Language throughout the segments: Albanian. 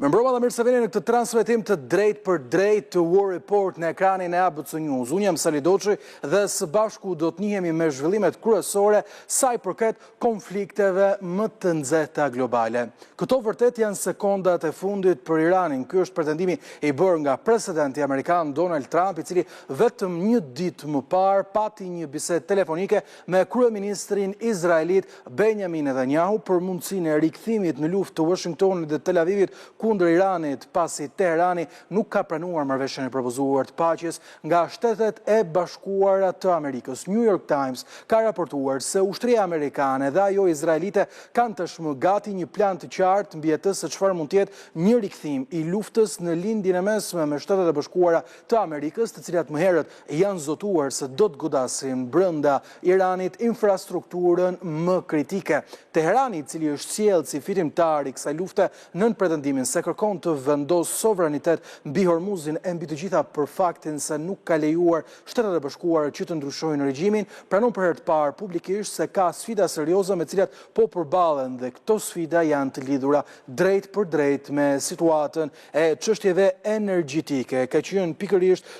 Mbrëma dhe mirë se vini në këtë transmetim të drejt për drejt të War Report në ekranin e ABC News. Unë jam Sali Doçi dhe së bashku do të njihemi me zhvillimet kryesore sa i përket konflikteve më të nxehta globale. Këto vërtet janë sekondat e fundit për Iranin. Ky është pretendimi i bërë nga presidenti amerikan Donald Trump, i cili vetëm një ditë më parë pati një bisedë telefonike me kryeministrin izraelit Benjamin Netanyahu për mundësinë e rikthimit në luftë të Washingtonit dhe Tel Avivit kundër Iranit, pasi Teherani nuk ka pranuar marrëveshjen e propozuar të paqes nga Shtetet e Bashkuara të Amerikës. New York Times ka raportuar se ushtria amerikane dhe ajo izraelite kanë tashmë gati një plan të qartë mbi atë se çfarë mund të jetë një rikthim i luftës në lindjen e mesme me Shtetet e Bashkuara të Amerikës, të cilat më herët janë zotuar se do të godasin brenda Iranit infrastrukturën më kritike. Teherani, i cili është sjellë si fitimtar i kësaj lufte nën pretendimin se kërkon të vendos sovranitet mbi Hormuzin e mbi të gjitha për faktin se nuk ka lejuar Shtetet e Bashkuara që të ndryshojnë regjimin, pranon për herë të parë publikisht se ka sfida serioze me cilat po përballen dhe këto sfida janë të lidhura drejt për drejt me situatën e çështjeve energjetike. Ka qenë pikërisht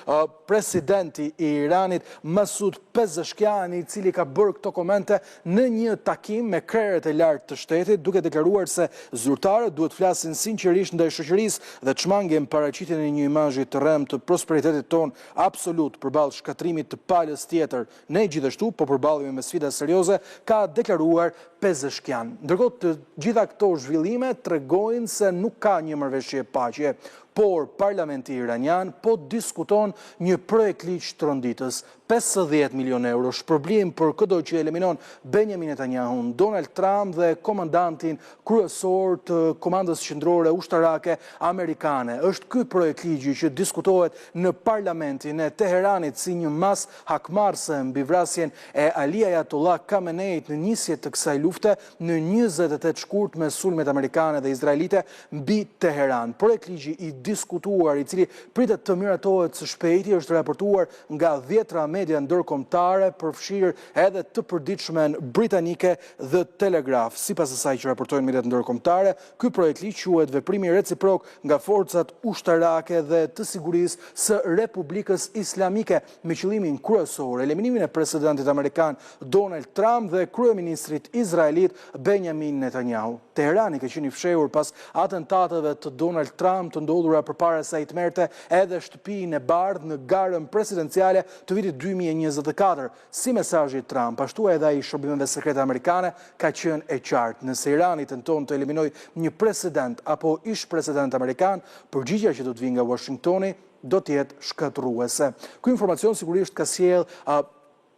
presidenti i Iranit Masud Pezeshkian, i cili ka bërë këto komente në një takim me krerët e lartë të shtetit, duke deklaruar se zyrtarët duhet flasin sinqerisht ndaj shoqërisë dhe çmangin paraqitjen e një imazhi të rrem të prosperitetit ton absolut përballë shkatrimit të palës tjetër. Ne gjithashtu po përballemi me sfida serioze, ka deklaruar Pezeshkian. Ndërkohë të gjitha këto zhvillime tregojnë se nuk ka një marrëveshje paqe, por parlamenti iranian po diskuton një projekt ligj të rënditës, 50 milion euro shpërblim për çdo që eliminon Benjamin Netanyahu, Donald Trump dhe komandantin kryesor të Komandës Qendrore Ushtarake Amerikane. Është ky projekt ligji që diskutohet në parlamentin e Teheranit si një mas hakmarrëse mbi vrasjen e Ali Ayatollah Khameneit në nisje të kësaj lufte në 28 shkurt me sulmet amerikane dhe izraelite mbi Teheran. Projekt ligji i diskutuar, i cili pritet të miratohet së shpejti, është raportuar nga 10 media ndërkombëtare, përfshirë edhe të përditshmen britanike dhe Telegraph. Sipas asaj që raportojnë mediat ndërkombëtare, ky projekt ligj quhet veprimi reciprok nga forcat ushtarake dhe të sigurisë së Republikës Islamike, me qëllimin kryesor eliminimin e presidentit amerikan Donald Trump dhe kryeministrit izraelit Benjamin Netanyahu. Teherani ka qenë i fshehur pas atentateve të Donald Trump të ndodhura përpara se ai të merrte edhe shtëpinë e bardhë në garën presidenciale të vitit 2024. Si mesazhi i Trump, ashtu edhe ai i shërbimeve sekrete amerikane ka qenë e qartë. Nëse Irani tenton të eliminojë një president apo ish president amerikan, përgjigjja që do të vijë nga Washingtoni do të jetë shkatërruese. Ky informacion sigurisht ka sjellë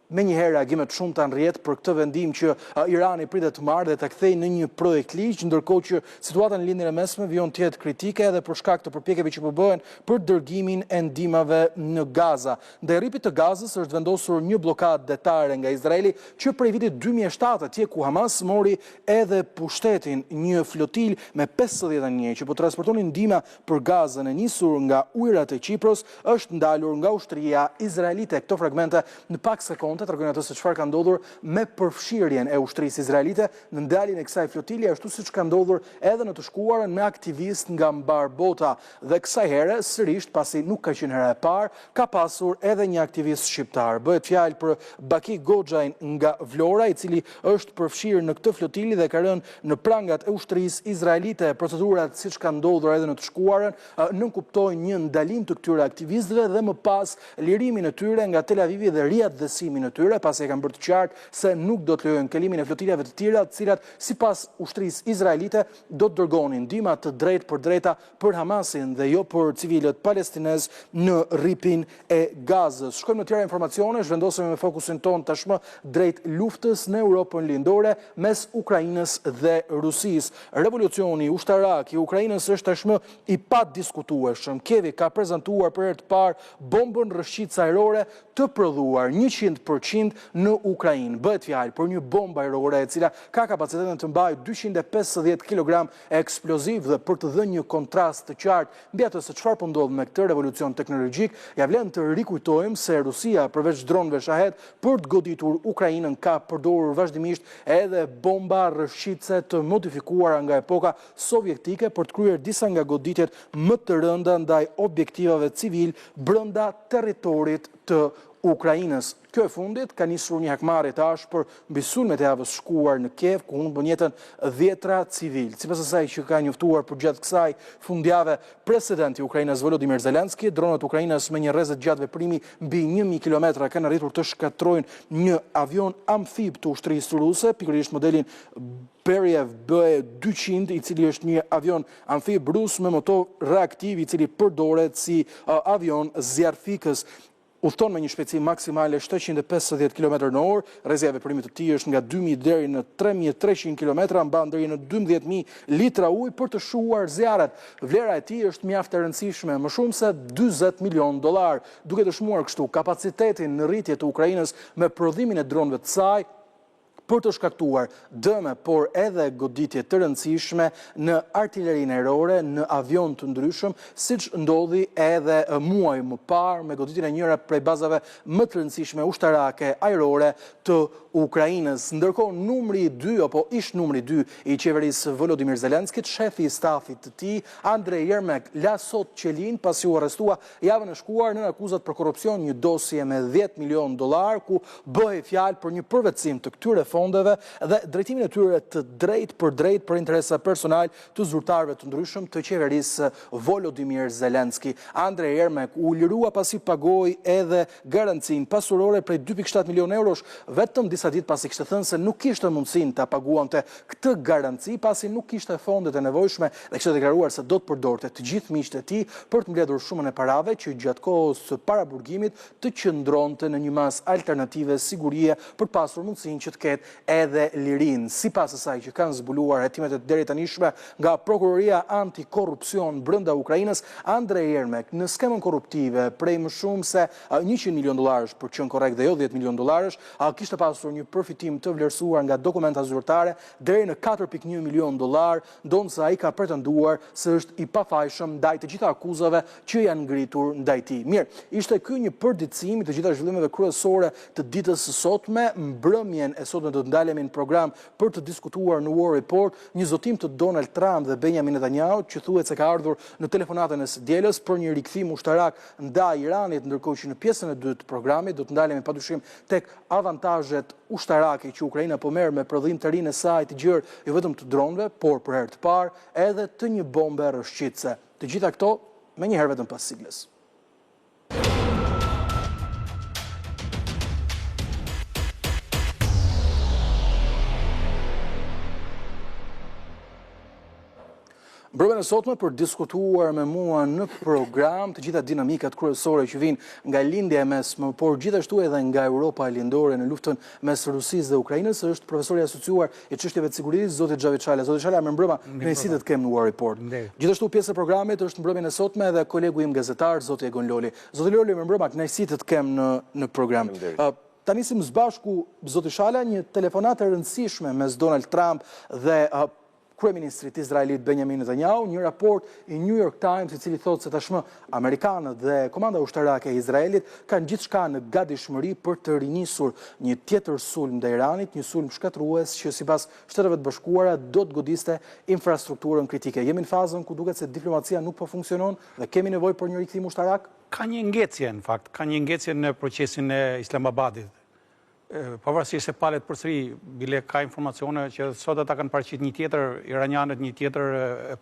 me njëherë reagime të shumta në rrjet për këtë vendim që Irani pritet të marrë dhe ta kthejë në një projekt ligj, ndërkohë që situata në lindjen e mesme vjen të jetë kritike edhe për shkak të përpjekjeve që po bëhen për dërgimin e ndihmave në Gaza. Ndaj rripit të Gazës është vendosur një blokadë detare nga Izraeli që prej vitit 2007, atje ku Hamas mori edhe pushtetin, një flotil me 50 anije që po transportonin ndihma për Gazën e nisur nga ujërat e Kipros, është ndalur nga ushtria izraelite. Këto fragmente në pak sekonda të tregojnë atë se çfarë ka ndodhur me përfshirjen e ushtrisë izraelite në ndaljen e kësaj flotile, ashtu siç ka ndodhur edhe në të shkuarën me aktivistë nga mbar bota. Dhe kësaj here, sërish, pasi nuk ka qenë hera e parë, ka pasur edhe një aktivist shqiptar. Bëhet fjalë për Baki Goxhajn nga Vlora, i cili është përfshirë në këtë flotili dhe ka rënë në prangat e ushtrisë izraelite. Procedurat, siç ka ndodhur edhe në të shkuarën, nënkuptojnë një ndalim të këtyre aktivistëve dhe më pas lirimin e tyre nga Tel Avivi dhe riaddësimin e tyre, pasi e kanë bërë të qartë se nuk do të lejojnë kalimin e flotilave të tjera, të cilat sipas ushtrisë izraelite do të dërgonin ndihma të drejtë për drejta për Hamasin dhe jo për civilët palestinez në rripin e Gazës. Shkojmë në tjera informacione, zhvendosemi me fokusin ton tashmë drejt luftës në Europën lindore mes Ukrainës dhe Rusisë. Revolucioni ushtarak i Ukrainës është tashmë i padiskutueshëm. Kievi ka prezantuar për herë të parë bombën rrëshqitës ajrore të prodhuar 100% 100% në Ukrainë. Bëhet fjalë për një bombë ajrore e cila ka kapacitetin të mbajë 250 kg eksploziv dhe për të dhënë një kontrast të qartë mbi atë se çfarë po ndodh me këtë revolucion teknologjik, ja vlen të rikujtojmë se Rusia përveç dronëve shahet për të goditur Ukrainën ka përdorur vazhdimisht edhe bomba rrëshqitëse të modifikuara nga epoka sovjetike për të kryer disa nga goditjet më të rënda ndaj objektivave civil brenda territorit të Ukrainës. Kjo e fundit ka nisur një hakmarrje tash për mbi sulmet e javës shkuar në Kiev, ku humbën jetën 10 civil. Sipas asaj që ka njoftuar përgjatë kësaj fundjavë presidenti i Ukrainës Volodymyr Zelensky, dronët ukrainës me një rrezet gjatë veprimi mbi 1000 kilometra kanë arritur të shkatrojnë një avion amfib të ushtrisë ruse, pikërisht modelin Beriev BE-200, i cili është një avion amfib rus me motor reaktiv i cili përdoret si avion zjarfikës. Udhton me një shpejtësi maksimale 750 km/h, rrezja e veprimit të tij është nga 2000 deri në 3300 km, mban deri në 12000 litra ujë për të shuar zjarret. Vlera e tij është mjaft e rëndësishme, më shumë se $40 milion, duke dëshmuar kështu kapacitetin në rritje të Ukrainës me prodhimin e dronëve të saj për të shkaktuar dëme, por edhe goditje të rëndësishme në artilerinë ajrore, në avion të ndryshëm, siç ndodhi edhe muaj më parë me goditjen e njëra prej bazave më të rëndësishme ushtarake ajrore të Ukrainës. Ndërkohë numri 2 apo ish numri 2 i qeverisë Volodymyr Zelensky, shefi i stafit të tij, Andrej Yermak, la sot qelin pasi u arrestua javën e shkuar në akuzat për korrupsion, një dosje me $10 milion, ku bëhej fjalë për një përvetësim të këtyre fondeve dhe drejtimin e tyre të drejt për interesa personal të zyrtarëve të ndryshëm të qeverisë Volodymyr Zelensky. Andrej Yermak u lirua pasi pagoi edhe garancinë pasurore prej 2.7 milion eurosh, vetëm disa ditë pasi kishte thënë se nuk kishte mundësinë ta paguante këtë garanci pasi nuk kishte fondet e nevojshme dhe kishte deklaruar se do të përdorte të gjithë miqtë e tij për të mbledhur shumën e parave që gjatë kohës së paraburgimit të qëndronte në një mas alternative sigurie për pasur mundësinë që të ketë edhe lirinë. Sipas asaj që kanë zbuluar hetimet e deri tanishme nga prokuroria antikorrupsion brenda Ukrainës, Andrej Yermak në skemën korruptive prej më shumë se $100 milion, për qenë korrekt dhe jo $10 milion, kishte pasur një përfitim të vlerësuar nga dokumenta zyrtare deri në $4.1 milion, ndonse ai ka pretenduar se është i pafajshëm ndaj të gjitha akuzave që janë ngritur ndaj tij. Mirë, ishte ky një përditësim i të gjitha zhvillimeve kryesore të ditës së sotme. Mbrëmjen e sotme do të ndalemi në program për të diskutuar në War Report një zotim të Donald Trump dhe Benjamin Netanyahu që thuhet se ka ardhur në telefonatën e së dielës për një rikthim ushtarak ndaj Iranit, ndërkohë që në pjesën e dytë të programit do të ndalemi padyshim tek avantazhet ushtarake që Ukraina po merr me prodhim të rinë e saj të gjerë jo vetëm të dronëve, por për herë të parë edhe të një bombe rrëshqitëse. Të gjitha këto me një herë vetëm pas sigles. Mbrëmjen e sotme për diskutuar me mua në program të gjitha dinamikat kryesore që vijnë nga lindja e mesme, por gjithashtu edhe nga Europa lindore në luftën mes Rusisë dhe Ukrainës, është profesori asociuar i çështjeve të sigurisë, zoti Xhavi Çala. Zoti Çala, mirëmbrëma, kënaqësi të kem në War Report. Gjithashtu pjesë e programit është mbrëmjen e sotme edhe kolegu im gazetar, zoti Egon Loli. Zoti Loli, mirëmbrëma, kënaqësi të kem në program. Ta nisim së bashku, zoti Çala, një telefonatë e rëndësishme mes Donald Trump dhe kryeministrit izraelit Benjamin Netanyahu, një raport i New York Times i cili thotë se tashmë amerikanët dhe komanda ushtarake e Izraelit kanë gjithçka në gatishmëri për të rinisur një tjetër sulm ndaj Iranit, një sulm shkatrues që sipas Shteteve të Bashkuara do të godiste infrastrukturën kritike. Jemi në fazën ku duket se diplomacia nuk po funksionon dhe kemi nevojë për një rikthim ushtarak? Ka një ngecje në fakt, ka një ngecje në procesin e Islamabadit. Pavarësisht se palet përsëri, bile ka informacione që sot ata kanë paraqit një tjetër iranianët, një tjetër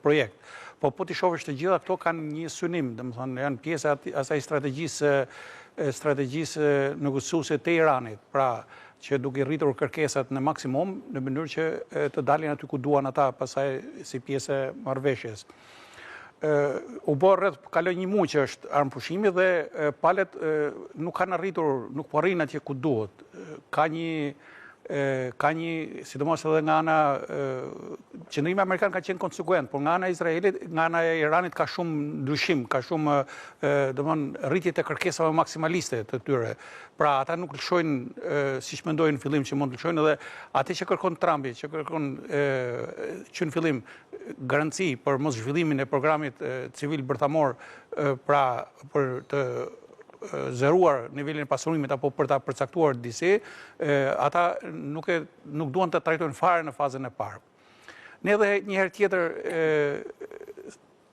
projekt. Po t'i shohësh të gjitha këto kanë një synim, domethënë janë pjesë e asaj strategjisë negociuese të Iranit, pra që duke rritur kërkesat në maksimum në mënyrë që të dalin aty ku duan ata pasaj si pjesë e marrëveshjes. U bë rreth kaloi një muaj që është armëpushimi dhe palet nuk kanë arritur, nuk po arrin atje ku duhet. Ka një sidomos edhe nga ana qëndrimi amerikan ka qenë konsekuent, por nga ana e Izraelit, nga ana e Iranit ka shumë ndryshim, ka shumë rritje të kërkesave maksimaliste të tyre. Pra ata nuk lëshojnë siç mendojnë në fillim që mund të lëshojnë, edhe atë që kërkon Trumpi, që kërkon që në fillim garanci për mos zhvillimin e programit civil bërthamor, pra për të zëruar nivelin e pasurimit apo për ta përcaktuar disi, ata nuk duan të trajtojnë fare në fazën e parë. Ne edhe një herë tjetër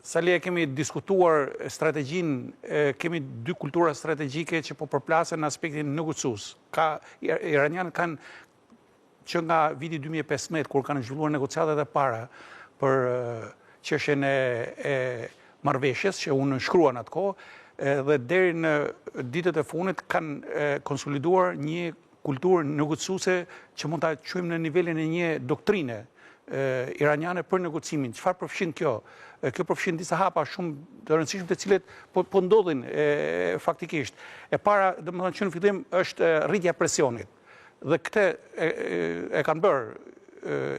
Sali kemi diskutuar strategjinë, kemi dy kultura strategjike që po përplasen në aspektin negociues. Iranianët kanë që nga viti 2015 kur kanë zhvilluar negociatat e para për çështjen e marrëveshjes që unë shkruan atë kohë, dhe deri në ditët e fundit kanë konsoliduar një kulturë negociuese që mund ta quajmë në nivelin e një doktrine iraniane për negocimin. Çfarë përfshin kjo? Kjo përfshin disa hapa shumë të rëndësishme të cilet po ndodhin faktikisht. E para, domethënë që në fillim është rritja e presionit. Dhe këtë e kanë bërë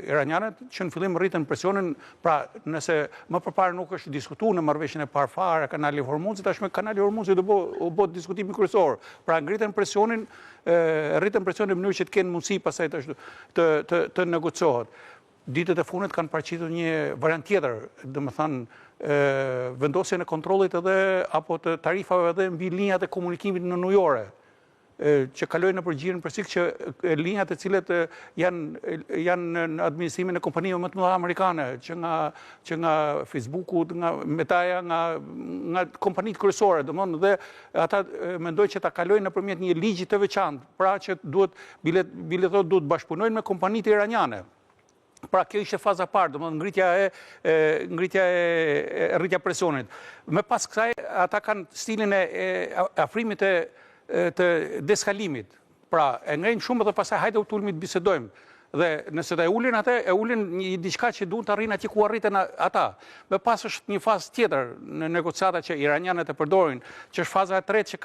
iranianët që në fillim rritën presionin, pra nëse më përpara nuk është diskutuar në marrëveshjen e parë fare kanali Hormuzit, tashmë kanali Hormuzit u bë diskutimi kryesor. Pra ngritën presionin, rritën presionin në mënyrë që të kenë mundësi pastaj të negociohet. Ditët e fundit kanë paraqitur një variant tjetër, domethënë vendosjen e kontrollit edhe apo të tarifave edhe mbi linjat e komunikimit në ujore, që kalojnë në përgjirën përsik që linjat e cilet janë në administrimin e kompanive më të mëdha amerikane, që nga Facebooku, nga Metaja, nga kompanitë kryesore, domethënë dhe ata mendojnë që ta kalojnë nëpërmjet një ligji të veçantë, pra që biletot duhet bashkëpunojnë me kompanitë iraniane. Pra kjo ishte faza parë, domethënë ngritja e rritja presionit. Me pas kësaj ata kanë stilin e afrimit të deskalimit. Pra e ngrenë shumë dhe pastaj hajde u tulmi të bisedojmë. Dhe nëse ta e ulin atë, e ulin një diçka që duan të arrijnë atje ku arritën ata. Me pas është një fazë tjetër në negociata që iranianët e përdorin, që është faza e tretë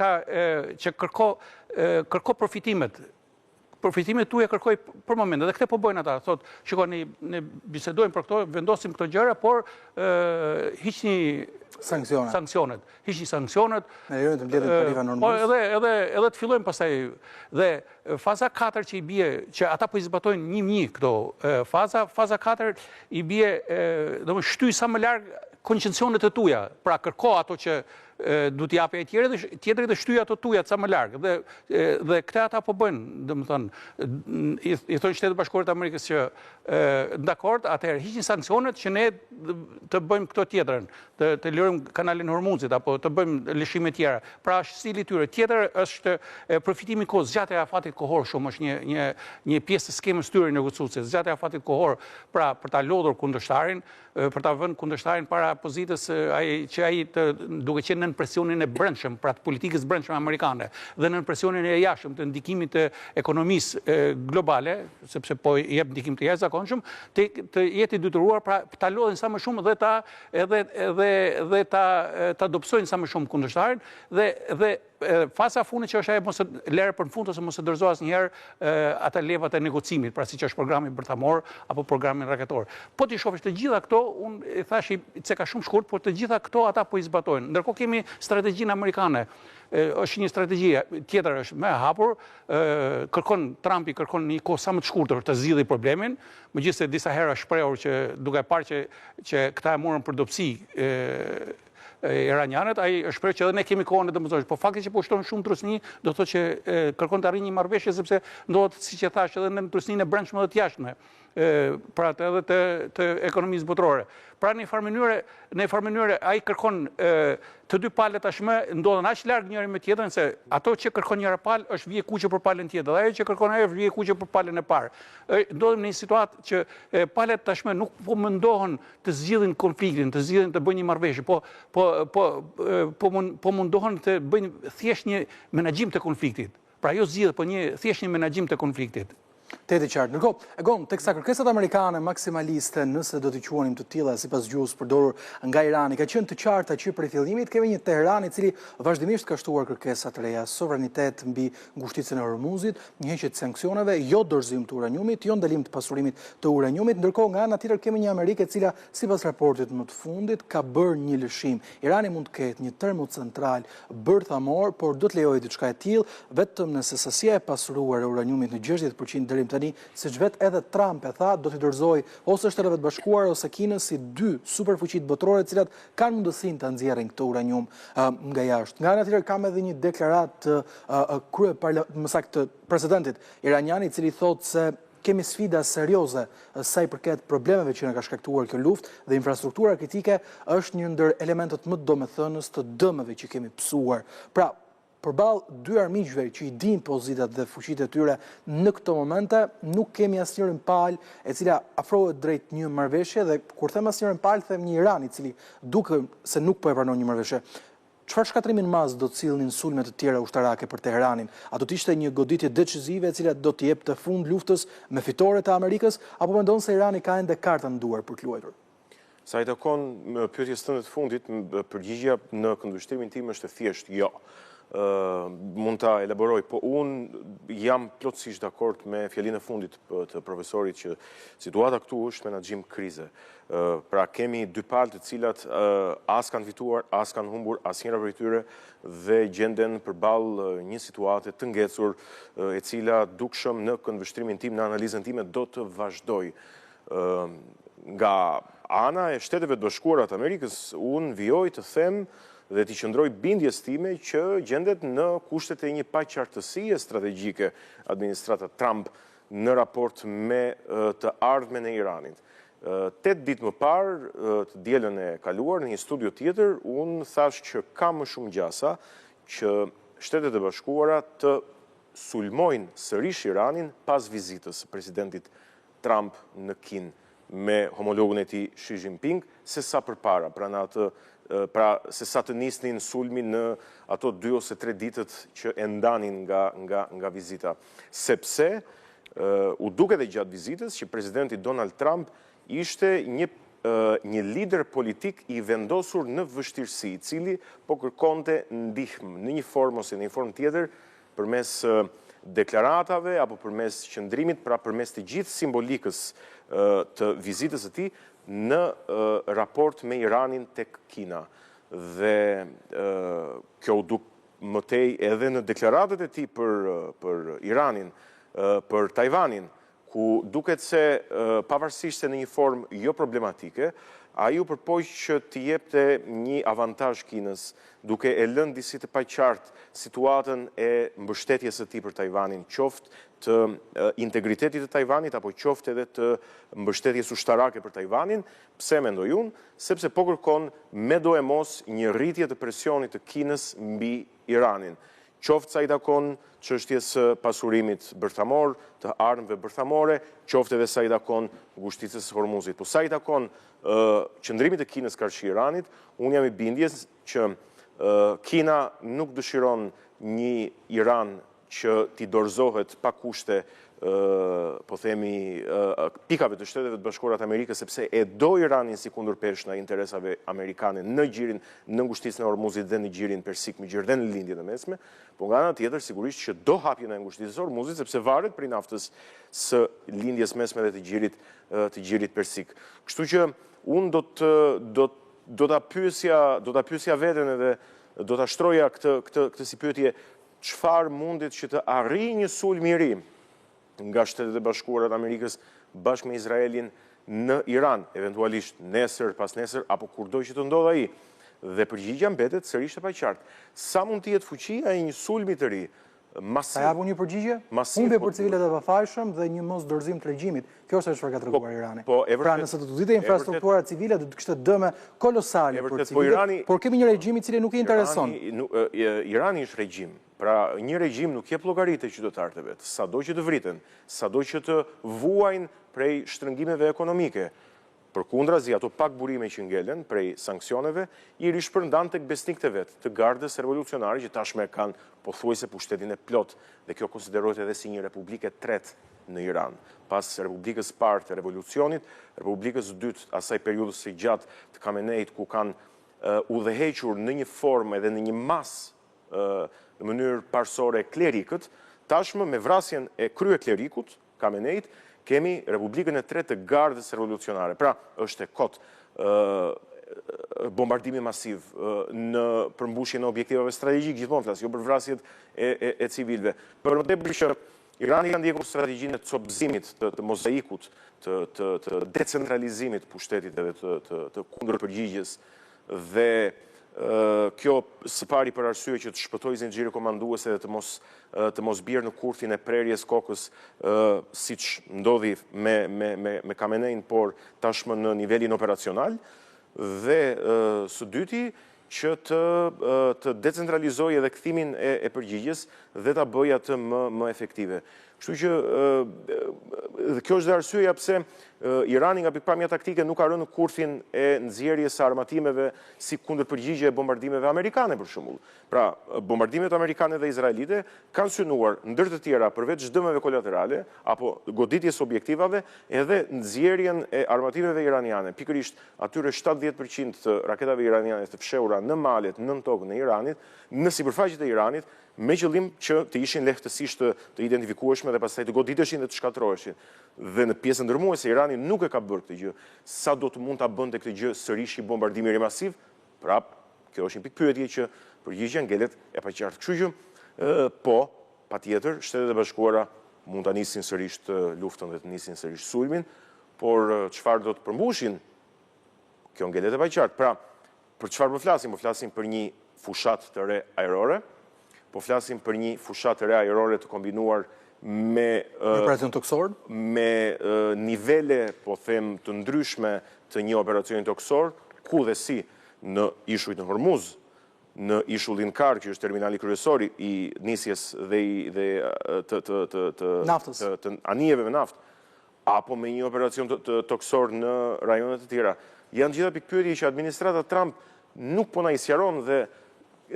që kërko profitimet. Përfitimet tuaja kërkoj për momentin, dhe këtë po bëjnë ata, thotë, shikoni, ne bisedojmë për këto, vendosim këto gjëra, por hiqni sanksionet. Hiqni sanksionet. Në lirën të mbledhjet tarifa normale. Edhe të fillojmë pastaj. Dhe faza 4 që i bie, që ata po i zbatojnë një këto faza 4 i bie, domethënë shtyj sa më larg koncesionet e tuaja. Pra kërko ato që du t'japi e tjetëri dhe shtyja ato tuja sa më largë. Dhe këte ata po bëjnë, domethënë, i thonë Shtetet Bashkuara të Amerikës që dakord, atëherë hiqin sanksionet që ne të bëjmë këto tjetrën, të lërojmë kanalin Hormuzit apo të bëjmë lëshime tjera. Pra është stili tyre. Tjetër është përfitimi i kohës, zgjatja e afatit kohor shumë është një pjesë të skemës tyre negociuese, zgjatja e afatit kohor, pra për ta lodhur kundërshtarin, për ta vënë kundërshtarin para pozitës që ai duke qenë nën presionin e brendshëm, pra të politikës brendshme amerikane, dhe nën presionin e jashtëm të ndikimit të ekonomisë globale, sepse po i jep ndikim të jashtëzakonshëm, të jetë i detyruar pra ta lodhin sa më shumë dhe ta dobësojnë sa më shumë kundërshtarin dhe faza fundit që është ajo mos lere për në fund ose mos e dorëzo asnjëherë ata levat e negocimit, pra siç është programi bërthamor apo programi raketor. Po ti shohësh të gjitha këto, unë i thash se ka shumë shkurt, por të gjitha këto ata po i zbatojnë. Ndërkohë kemi strategjinë amerikane. Është një strategji tjetër është më e hapur, Trumpi kërkon një kohë sa më të shkurtër të zgjidhë problemin, megjithëse disa herë është shprehur që duke parë që këta e morën për dobësi iranianët, ai është shprehur që edhe ne kemi kohën e domosdoshme, po fakti që po shton shumë trusni, do thotë që kërkon të arrijë një marrëveshje sepse ndodhet, siç e thash, edhe në trusninë e brendshme dhe të jashtme, pra edhe të ekonomisë botërore. Pra në një farë mënyrë ai kërkon të dy palët tashmë ndodhen aq larg njëri me tjetrën se ato që kërkon njëra palë është vije kuqe për palën tjetër, dhe ajo që kërkon ajo është vije kuqe për palën e parë. Ndodhem në një situatë që palët tashmë nuk po mendohen të zgjidhin konfliktin, të bëjnë një marrëveshje, po mundohen të bëjnë thjesht një menaxhim të konfliktit. Pra jo zgjidhje, po thjesht një menaxhim të konfliktit. Teti qartë. Ndërkohë, Egon, teksa kërkesat amerikane maksimaliste, nëse do t'i quanim të tilla sipas gjuhës përdorur nga Irani, ka qenë të qarta që prej fillimit kemi një Teheran i cili vazhdimisht ka shtuar kërkesa të reja, sovranitet mbi ngushticën e Hormuzit, një heqje të sanksioneve, jo dorëzim të uraniumit, jo ndalim të pasurimit të uraniumit, ndërkohë nga ana tjetër kemi një Amerikë e cila sipas raportit më të fundit ka bërë një lëshim. Irani mund të ketë një termocentral bërthamor, por do të lejojë diçka e tillë vetëm nëse sasia e pasuruar e uraniumit në 60% deri tani, siç vetë edhe Trump e tha, do t'i dorëzoj ose Shtetet e Bashkuara ose Kinës si dy superfuqitë botërore të cilat kanë mundësinë ta nxjerrin këtë uranium nga jashtë. Nga ana tjetër kam edhe një deklaratë më saktë presidentit iranian i cili thotë se kemi sfida serioze sa i përket problemeve që na ka shkaktuar kjo luftë dhe infrastruktura kritike është një ndër elementët më domethënës të dëmeve që kemi pësuar. Pra, përballë dy armiqve që i dinë pozitat dhe fuqitë e tyre në këto momente, nuk kemi asnjërin palë e cila afrohet drejt një marrëveshje dhe kur them asnjërin palë them një Iran i cili duke se nuk po e pranon një marrëveshje. Çfarë shkatrimi në mazë do të sillnin sulme të tjera ushtarake për Teheranin? A do të ishte një goditje decizive e cila do të jepte fund luftës me fitore të Amerikës, apo mendon se Irani ka ende karta në duar për të luajtur? Sa i takon pyetjes tënde të fundit, përgjigjja në këndvështrimin tim është e thjeshtë jo. Mund ta elaboroj, po unë jam plotësisht dakord me fjalinë e fundit të profesorit që situata këtu është menaxhim krize. Pra kemi dy palë të cilat as kanë fituar, as kanë humbur asnjëra prej tyre dhe gjenden përballë një situate të ngecur e cila dukshëm në këndvështrimin tim, në analizën time do të vazhdoj. Nga ana e Shteteve të Bashkuara të Amerikës, unë vijoj të them dhe t'i qëndroj bindjes time që gjendet në kushtet e një paqartësie strategjike administrata Trump në raport me të ardhmen e Iranit. 8 ditë më parë, të dielën e kaluar, në një studio tjetër, unë thash që ka më shumë gjasa që Shtetet e Bashkuara të sulmojnë sërish Iranin pas vizitës së presidentit Trump në Kinë me homologun e tij Xi Jinping, se sa përpara, se sa të nisnin sulmin në ato 2 ose 3 ditët që e ndanin nga vizita. Sepse u duket edhe gjatë vizitës që presidenti Donald Trump ishte një lider politik i vendosur në vështirësi, i cili po kërkonte ndihmë në një formë ose në një formë tjetër përmes deklaratave apo përmes qëndrimit, pra përmes të gjithë simbolikës të vizitës së tij në raport me Iranin tek Kina. Dhe kjo u duk mëtej edhe në deklaratat e tij për Iranin, për Tajvanin, ku duket se pavarësisht se në një formë jo problematike, ai u përpoq që t'i jepte një avantazh Kinës, duke e lënë disi të paqartë situatën e mbështetjes së tij për Tajvanin, qoftë të integritetit të Tajvanit apo qoftë edhe të mbështetjes ushtarake për Tajvanin. Pse mendoj unë? Sepse po kërkon me do e mos një rritje të presionit të Kinës mbi Iranin. Qoftë sa i takon çështjes pasurimit bërthamor, të armëve bërthamore, qoftë edhe sa i takon ngushticës së Hormuzit. Po sa i takon qëndrimit të Kinës karshi Iranit, unë jam i bindjes që Kina nuk dëshiron një Iran që t'i dorëzohet pa kushte, po themi, pikave të Shteteve të Bashkuara të Amerikës, sepse e do Iranin si kundërpesh në interesave amerikane në gjirin, në ngushticën e Hormuzit dhe në gjirin persik, me gjirë dhe në lindjen e mesme, po nga ana tjetër sigurisht që do hapjen e ngushticës së Hormuzit, sepse varet prej naftës së lindjes mesme dhe të gjirit persik. Kështu që unë do ta pyesja veten edhe do ta shtroja këtë si pyetje, çfarë mundit që të arrijë një sulm i ri nga Shtetet e Bashkuara të Amerikës bashkë me Izraelin në Iran, eventualisht nesër, pas nesër, apo kurdo që të ndodhë ai. Dhe përgjigjja mbetet sërish e paqartë. Sa mund të jetë fuqia e një sulmi të ri? Sa japu një përgjigje? Humbje për civilet e pafajshëm dhe një mos dorëzim të regjimit. Kjo është çfarë ka treguar Irani. Pra nëse do të udhite infrastruktura civile do të kishte dëme kolosale për civilet, por kemi një regjim i cili nuk i intereson. Irani është regjim. Pra një regjim nuk jep llogaritë qytetarëve vet, sado që të vriten, sado që të vuajnë prej shtrëngimeve ekonomike. Përkundrazi, ato pak burime që ngelen prej sanksioneve, i rishpërndan tek besnikët e vet, të gardës revolucionare që tashme kanë pothuajse pushtetin e plot, dhe kjo konsiderohet edhe si një republike tretë në Iran. Pas Republikës parë të revolucionit, Republikës dytë, asaj periudhës së gjatë të Khameneit, ku kanë udhëhequr në një formë edhe në një masë në mënyrë parsore klerikët, tashme me vrasjen e krye klerikut, Khameneit, kemi Republikën e tretë të gardës revolucionare. Pra, është e kot bombardimi masiv në përmbushjen e objektivave strategjik, gjithmonë flas, jo për vrasjet e civilëve. Për më tepër që Irani ka ndjekur strategjinë e copëzimit, të mozaikut, të decentralizimit pushtetit edhe të kundërpërgjigjes, dhe kjo së pari për arsye që të shpëtoj zinxhirin komandues edhe të mos bjerë në kurthin e prerjes kokës, siç ndodhi me Khamenein, por tashmë në nivelin operacional, dhe së dyti që të decentralizoj edhe kthimin e përgjigjes dhe ta bëj atë më efektive. Kështu që kjo është dhe arsyeja pse Irani nga pikpamja taktike nuk ka rënë në kurthin e nxjerrjes së armatimeve si kundërpërgjigje e bombardimeve amerikane për shembull. Pra, bombardimet amerikane dhe izraelite kanë synuar ndër të tjera përveç dëmeve kolaterale apo goditjes objektivave edhe nxjerrjen e armatimeve iraniane. Pikërisht atyre 70% të raketave iraniane të fshehura në malet, nën tokën e Iranit, në sipërfaqet e Iranit, me qëllim që të ishin lehtësisht të identifikueshme dhe pastaj të goditeshin dhe të shkatërroheshin. Dhe në pjesën ndërmuese Irani nuk e ka bërë këtë gjë. Sa do të mund ta bënte këtë gjë sërish i bombardimi masiv? Prap, kjo është një pikë pyetje që përgjigjja ngelet e paqartë. Kështu që po, patjetër, Shtetet e Bashkuara mund ta nisin sërish të luftën dhe të nisin sërish sulmin, por çfarë do të përmbushin? Kjo ngelet e paqartë. Pra, për çfarë po flasim? Po flasim për një fushat të re ajrore. Po flasim për një fushat të re ajrore të kombinuar me operacion toksor, me nivele, po them, të ndryshme të një operacioni toksor, ku dhe si në ishujt në Hormuz, në ishullin Kar, që është terminali kryesori i nisjes dhe të anijeve me naftë, apo me një operacion toksor në rajonet të tjera. Janë gjitha pikpyetje që administrata Trump nuk po na i sqaron dhe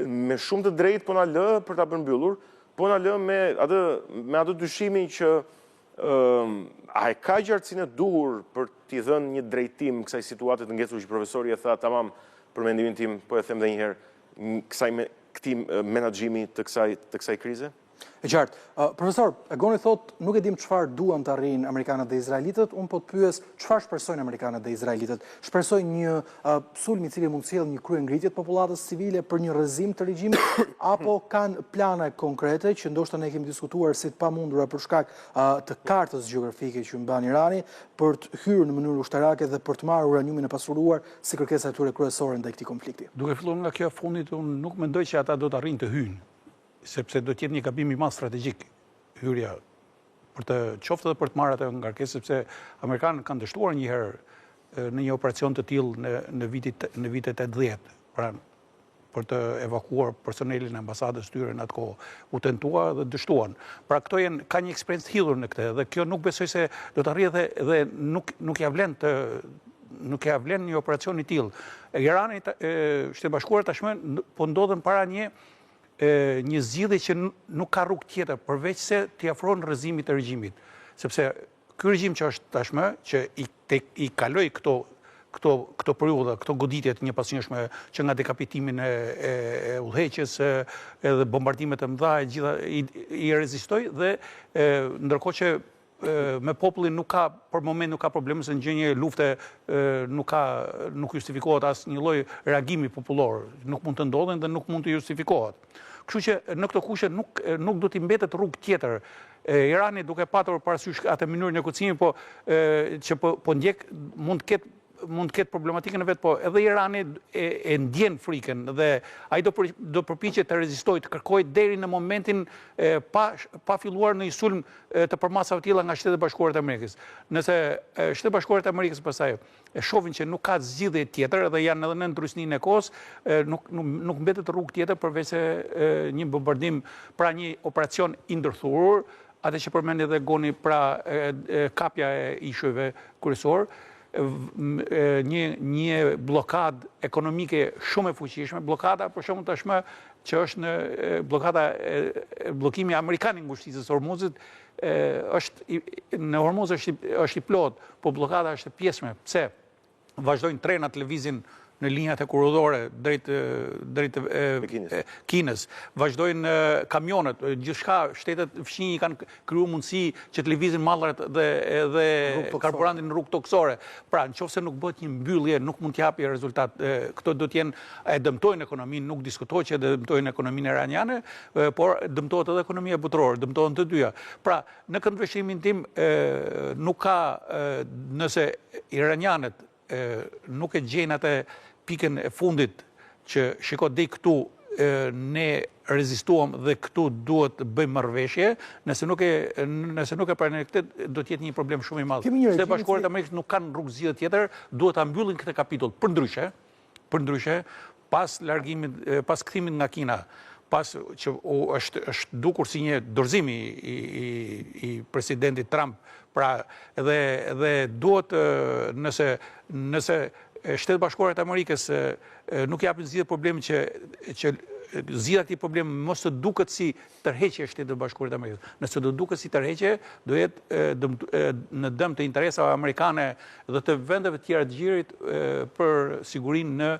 me shumë të drejtë po na lë për ta përmbyllur, po na lë me atë dyshimin që a e ka qartësinë e duhur për t'i dhënë një drejtim kësaj situate të ngecur që profesori e tha, tamam, për mendimin tim, po e them edhe një herë, këtij menaxhimi të kësaj krize? E qartë. Profesor, Egoni thot, nuk e dim çfarë duan të arrijnë amerikanët dhe izraelitët, unë po të pyes çfarë shpresojnë amerikanët dhe izraelitët. Shpresojnë një sulm i cili mund të sjellë një kryengritje të popullatës civile për një rrëzim të regjimit, apo kanë plane konkrete që ndoshta ne kemi diskutuar si të pamundura për shkak të kartës gjeografike që mban Irani për të hyrë në mënyrë ushtarake dhe për të marrë uraniumin e pasuruar si kërkesa e tyre kryesore ndaj këtij konflikti. Duke filluar nga kjo e fundit, unë nuk mendoj që ata do të arrijnë të hyjnë, sepse do të jetë një gabim i madh strategjik hyrja për të qoftë edhe për të marrë atë ngarkesë, sepse amerikanët kanë dështuar një herë në një operacion të tillë në vitet 80, pra për të evakuuar personelin e ambasadës tyre në atë kohë. U tentua dhe dështuan. Pra këto ka një eksperiencë hidhur në këtë, dhe kjo nuk besoj se do të arrijë dhe nuk ja vlen një operacion i tillë. Irani, Shtetet e Bashkuara tashmë po ndodhen para një zgjidhje që nuk ka rrugë tjetër përveç se t'i afron rrëzimit të regjimit. Sepse ky regjim që është tashmë, që i kaloi këto periudha, këto goditje të njëpasnjëshme që nga dekapitimin e udhëheqjes edhe bombardimet e mëdha e gjitha i rezistoi, dhe ndërkohë që me popullin për moment nuk ka probleme, se në gjë një lufte nuk justifikohet as një lloj reagimi popullor, nuk mund të ndodhen dhe nuk mund të justifikohet. Kështu që në këto kushte nuk do t'i mbetet rrugë tjetër. Irani duke patur parasysh atë mënyrën e kujtësimit, që po ndjek mund të ketë problematikën e vet, po edhe Irani e ndjen frikën dhe ai do përpiqet të rezistojë, të kërkojë deri në momentin pa filluar në një sulm të përmasave të tilla nga Shtetet e Bashkuara të Amerikës. Nëse Shtetet e Bashkuara të Amerikës pastaj e shohin që nuk ka zgjidhje tjetër dhe janë edhe në ndrysninë e kohës, nuk mbetet rrugë tjetër përveç se një bombardim, pra një operacion i ndërthurur, atë që përmendi edhe Goni, pra kapja e ishujve kryesor. një blokad ekonomike shumë e fuqishme, blokada për shembull tashmë që është në blokada bllokimi amerikan i ngushtisë së Hormuzit, në Hormuz është i plot, po blokada është e pjesme. Pse? Vazhdojnë trenat lëvizin në linjat e kurorore drejt Kinës. Vazhdojnë kamionet, gjithçka shtetet fqinj kanë krijuar mundësi që të lëvizin mallrat dhe karburantin në rrugë toksore. Pra, nëse nuk bëhet një mbyllje, nuk mund të japi rezultat. Këto do të jenë e dëmtojnë ekonominë, nuk diskutohet që dëmtojnë ekonominë iraniane, por dëmtohet edhe ekonomia botërore, dëmtohen të dyja. Pra, në këndvështrimin tim nuk ka, nëse iranianët nuk e gjejnë atë pikën e fundit që shiko deri këtu ne rezistuam dhe këtu duhet të bëjmë marrëveshje, nëse nuk e pranojnë këtë, do të jetë një problem shumë i madh. Shtetet Bashkuara të Amerikës nuk kanë rrugë zgjidhje tjetër, duhet ta mbyllin këtë kapitull. Përndryshe, pas kthimit nga Kina, pas që është dukur si një dorëzim i presidentit Trump, pra dhe duhet nëse Shtetet Bashkuara të Amerikës nuk japin zgjidhje problemit që zgjidhja e këtij problemi mos të duket si tërheqje e Shtetit Bashkuar të Amerikës. Nëse do duket si tërheqje, do jetë në dëm të interesave amerikane dhe të vendeve të tjera të gjirit për sigurinë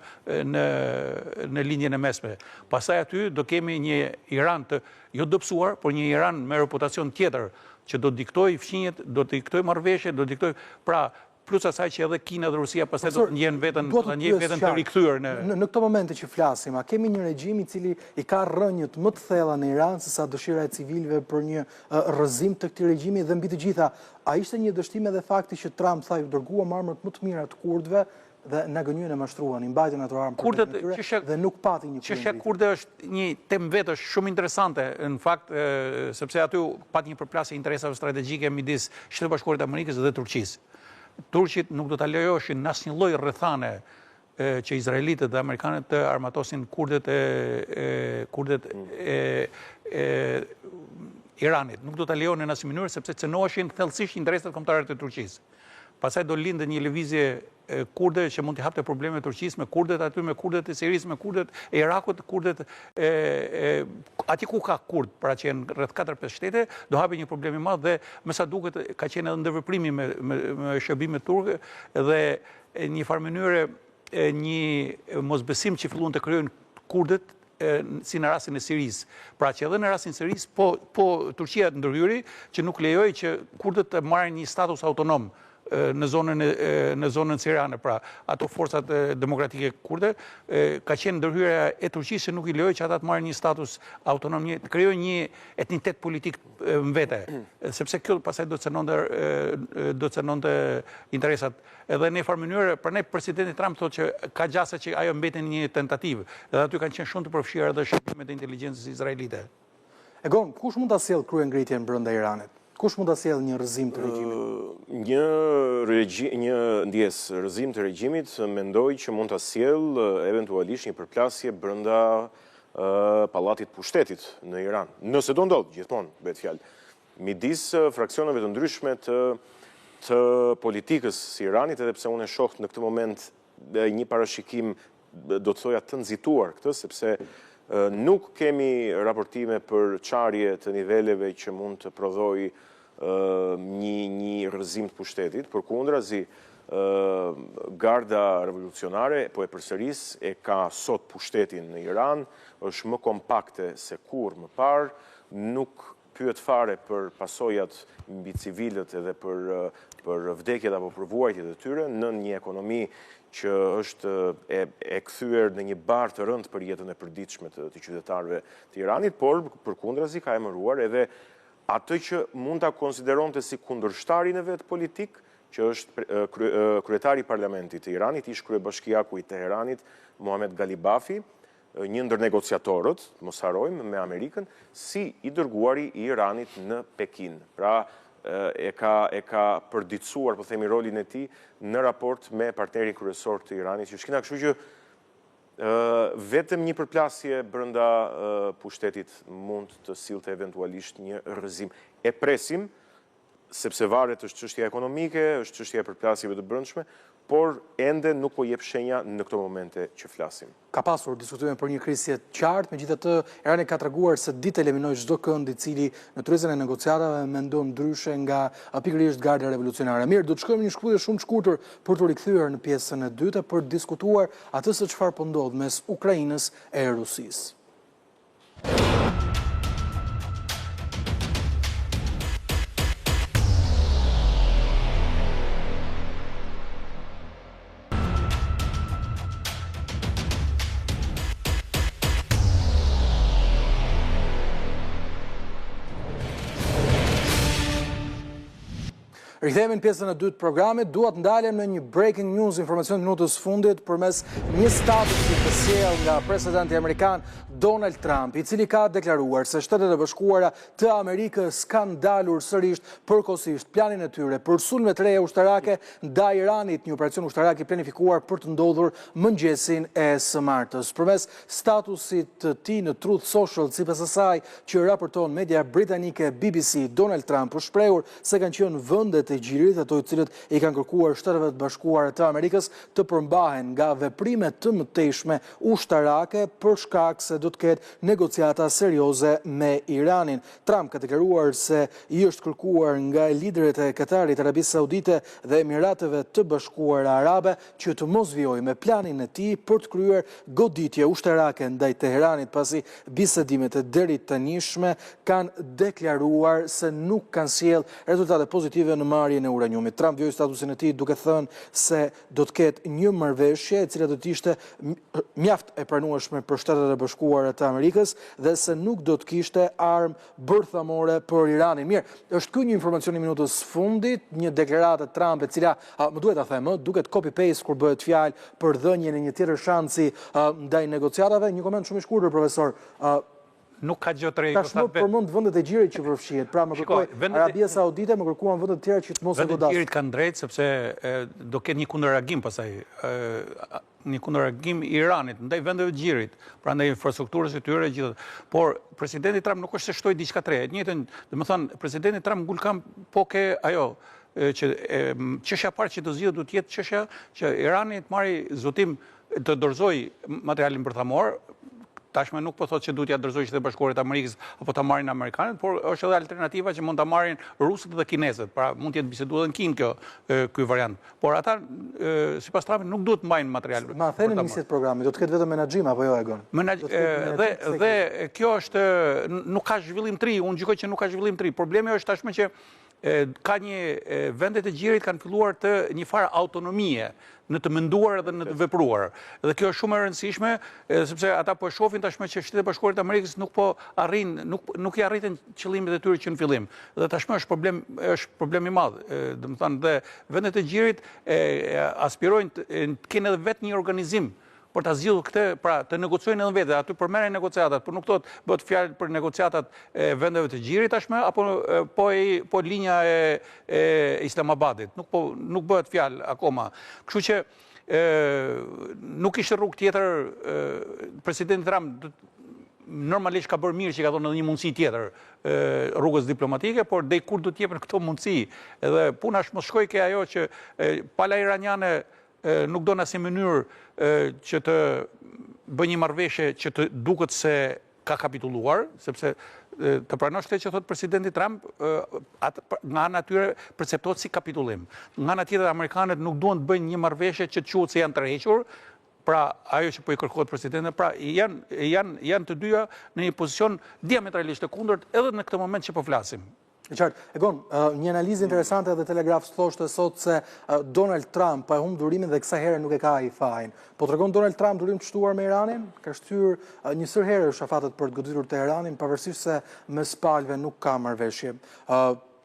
në linjën e mesme. Pastaj aty do kemi një Iran të jo dobësuar, por një Iran me reputacion tjetër që do diktoj fqinjet, do diktoj marrëveshje, do diktoj pra plus asaj që edhe Kina dhe Rusia pastaj do të ndjejnë veten të rikthyer në këto momente që flasim, a kemi një regjim i cili i ka rrënjët më të thella në Iran sesa dëshira e civilëve për një rrëzim të këtij regjimi dhe mbi të gjitha, a ishte një dështim edhe fakti që Trump tha ju dërguam armët më të mira të kurdëve dhe në gënjën e mashtruan, i mbajtën ato armë për tyre dhe nuk pati një kundëri. Çështja kurde është një temë vetë shumë interesante, në fakt, sepse aty pat një përplasje interesave strategjike midis Shtetit Bashkuar të Amerikës dhe Turqisë. Turqit nuk do ta lejoshin në asnjë lloj rrethane që izraelitët dhe amerikanët të armatosin kurdet e Iranit. Nuk do ta lejonin në asnjë mënyrë sepse cënoheshin thellësisht interesat kombëtare të Turqisë. Pastaj do lindë një lëvizje kurde që mund të hapte probleme Turqisë me kurdet aty, me kurdet e Sirisë, me kurdet e Irakut, kurdet aty ku ka kurd, pra që janë rreth 4-5 shtete, do hapi një problem i madh dhe me sa duket ka qenë edhe ndërveprimi me shërbimet turke dhe një farë mënyre një mosbesim që filluan të krijojnë kurdet si në rastin e Sirisë. Pra që edhe në rastin e Sirisë, po Turqia ndërhyri që nuk lejoi që kurdët të marrin një status autonom në zonën siriane, pra ato forcat demokratike kurde, ka qenë ndërhyrja e Turqisë që nuk i lejoi që ata të marrin një status autonom, të krijojnë një etnitet politik në vete, sepse kjo pastaj do të cënonte interesat. Edhe në një farë mënyrë, prandaj presidenti Trump thotë që ka gjasa që ajo mbeten një tentativë, edhe aty kanë qenë shumë të përfshira edhe shërbimet e inteligjencës izraelite. Egon, kush mund ta sjellë kryengritjen brenda Iranit? Kush mund ta sjellë një rrëzim të regjimit? Një rrëzim të regjimit mendoj që mund ta sjellë eventualisht një përplasje brenda pallatit pushtetit në Iran. Nëse do ndodh, gjithmonë bëhet fjalë, midis fraksioneve të ndryshme të politikës së Iranit, edhe pse unë e shoh në këtë moment një parashikim, do të thoja të nxituar këtë, sepse nuk kemi raportime për çarje të niveleve që mund të prodhojë një rrëzim të pushtetit, përkundrazi garda revolucionare po e përsëris e ka sot pushtetin në Iran, është më kompakte se kur më parë, nuk pyet fare për pasojat mbi civilët edhe për vdekjet apo për vuajtjet e tyre në një ekonomi që është e kthyer në një barë të rëndë për jetën e përditshme të qytetarëve të Iranit, por përkundrazi ka emëruar edhe atë që mund ta konsideronte si kundërshtarin e vet politik, që është kryetari i parlamentit të Iranit, ish kryebashkiaku i Teheranit, Mohamed Galibafi, një ndër negociatorët, mos harrojmë, me Amerikën, si i dërguari i Iranit në Pekin. Pra, e ka përditësuar, po themi, rolin e tij në raport me partnerin kryesor të Iranit, që shkina, kështu që vetëm një përplasje brenda pushtetit mund të sillte eventualisht një rrëzim. E presim, sepse varet është çështja ekonomike, është çështja e përplasjeve të brendshme, por ende nuk po jep shenja në këto momente që flasim. Ka pasur diskutime për një krisje të qartë, megjithatë Irani ka treguar se ditë eliminoi çdo kënd i cili në tryezën e negociatave mendon ndryshe nga pikërisht Garda Revolucionare. Mirë, do të shkojmë një shkputje shumë të shkurtër për të rikthyer në pjesën e dytë për të diskutuar atë se çfarë po ndodh mes Ukrainës e Rusisë. Rikthehemi në pjesën e dytë të programit, dua të ndalem në një breaking news, informacion të minutës fundit përmes një statusi të sjellë nga presidenti amerikan Donald Trump, i cili ka deklaruar se Shtetet e Bashkuara të Amerikës kanë dalur sërish përkohësisht planin e tyre për sulme të reja ushtarake ndaj Iranit, një operacion ushtarak i planifikuar për të ndodhur mëngjesin e së martës. Përmes statusit të tij në Truth Social, sipas asaj që raporton media britanike BBC, Donald Trump u shprehur se kanë qenë vendet e gjirit, ato të cilët i kanë kërkuar Shteteve të Bashkuara të Amerikës të përmbahen nga veprime të mëtejshme ushtarake për shkak se do të ketë negociata serioze me Iranin. Trump ka deklaruar se i është kërkuar nga liderët e Katarit, Arabisë Saudite dhe Emirateve të Bashkuara Arabe që të mos vijojë me planin e tij për të kryer goditje ushtarake ndaj Teheranit, pasi bisedimet e deri tanishme kanë deklaruar se nuk kanë sjellë rezultate pozitive në marrjen e uraniumit. Trump vjoi statusin e tij duke thënë se do të ketë një marrëveshje e cila do të ishte mjaft e pranueshme për Shtetet e Bashkuara të Amerikës dhe se nuk do të kishte armë bërthamore për Iranin. Mirë, është ky një informacion i minutës fundit, një deklaratë e Trump e cila, më duhet ta them, duket copy-paste kur bëhet fjalë për dhënien e një tjetër shansi ndaj negociatave. Një koment shumë i shkurtër, profesor. Nuk ka gjë të re. Tashmë përmend vendet e gjirit që përfshihet. Pra më kërkoi Arabia Saudite, më kërkuan vendet të tjera që të mos e godasin. Vendet e gjirit kanë drejt sepse do ketë një kundërreagim pastaj. Një kundërreagim i Iranit ndaj vendeve të gjirit, pra ndaj infrastrukturës së tyre gjithë. Por presidenti Trump nuk është se shtoi diçka të re. Të njëjtën, domethënë presidenti Trump ngul kam po ke ajo që çështja e parë që do zgjidhet do të jetë çështja që Irani të marrë zotim të dorëzojë materialin bërthamor. Tashme nuk po thotë që duhet ja dorëzojë Shtetet Bashkuara të Amerikës apo ta marrin amerikanët, por është edhe alternativa që mund ta marrin rusët dhe kinezët. Pra mund të jetë biseduar në Kinë ky variant. Por ata sipas Trumpit nuk duhet të mbajnë material. Ma thënë në nisjet programit, do të ketë vetëm menaxhim apo jo Egon? Dhe kjo është nuk ka zhvillim të ri, unë gjykoj që nuk ka zhvillim të ri. Problemi është tashme që ka një vendet e gjirit kanë filluar të një farë autonomie në të menduar dhe në të vepruar. Dhe kjo është shumë e rëndësishme, sepse ata po shohin tashmë që Shtetet e Bashkuara të Amerikës nuk i arritën qëllimet e tyre që në fillim. Dhe tashmë është problem i madh. Domethënë dhe vendet e gjirit aspirojnë të kenë edhe vetë një organizim për ta zgjidhur këtë, pra të negociojnë edhe vetë, aty përmerren negociatat, por nuk thotë bëhet fjalë për negociatat e vendeve të gjirit tashmë apo po linja e Islamabadit. Nuk bëhet fjalë akoma. Kështu që nuk ishte rrugë tjetër. Presidenti Trump normalisht ka bërë mirë që ka dhënë edhe një mundësi tjetër rrugës diplomatike, por deri kur do të jepen këto mundësi. Edhe puna është mos shkoj ke ajo që pala iraniane nuk do në asnjë mënyrë që të bëjë një marrëveshje që të duket se ka kapitulluar, sepse të pranosh këtë që thot presidenti Trump, nga ana e tyre perceptohet si kapitullim. Nga ana tjetër amerikanët nuk duan të bëjnë një marrëveshje që të quhet se janë tërhequr, pra ajo që po i kërkohet presidentit, pra janë të dyja në një pozicion diametralisht të kundërt edhe në këtë moment që po flasim. Qartë. Egon, një analizë interesante edhe Telegraf thoshte sot se Donald Trump pa humb durimin dhe kësaj herë nuk e ka ai fajin. Po tregon Donald Trump durim të shtuar me Iranin? Ka shtyr një sër herë shafatet për të goditur Teheranin, pavarësisht se mes palëve nuk ka marrëveshje.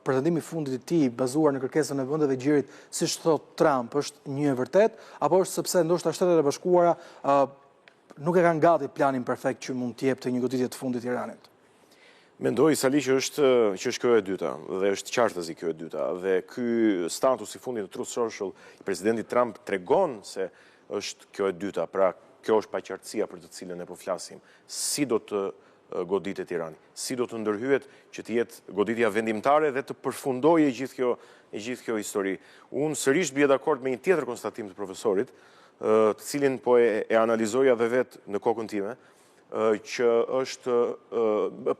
Pretendimi i fundit i tij bazuar në kërkesën e vendeve gjirit, siç thot Trump, është një e vërtet, apo është sepse ndoshta Shtetet e Bashkuara nuk e kanë gati planin perfekt që mund të jepte një goditje të fundit Iranit? Mendoj, Sali, që është kjo e dyta, dhe është qartësi kjo e dyta, dhe ky status i fundit të Truth Social i presidentit Trump tregon se është kjo e dyta, pra kjo është paqartësia për të cilën ne po flasim. Si do të goditet Irani. Si do të ndërhyet që të jetë goditja vendimtare dhe të përfundojë gjithë kjo histori. Unë sërish bie dakord me një tjetër konstatim të profesorit, të cilin po e analizoja dhe vetë në kokën time, që është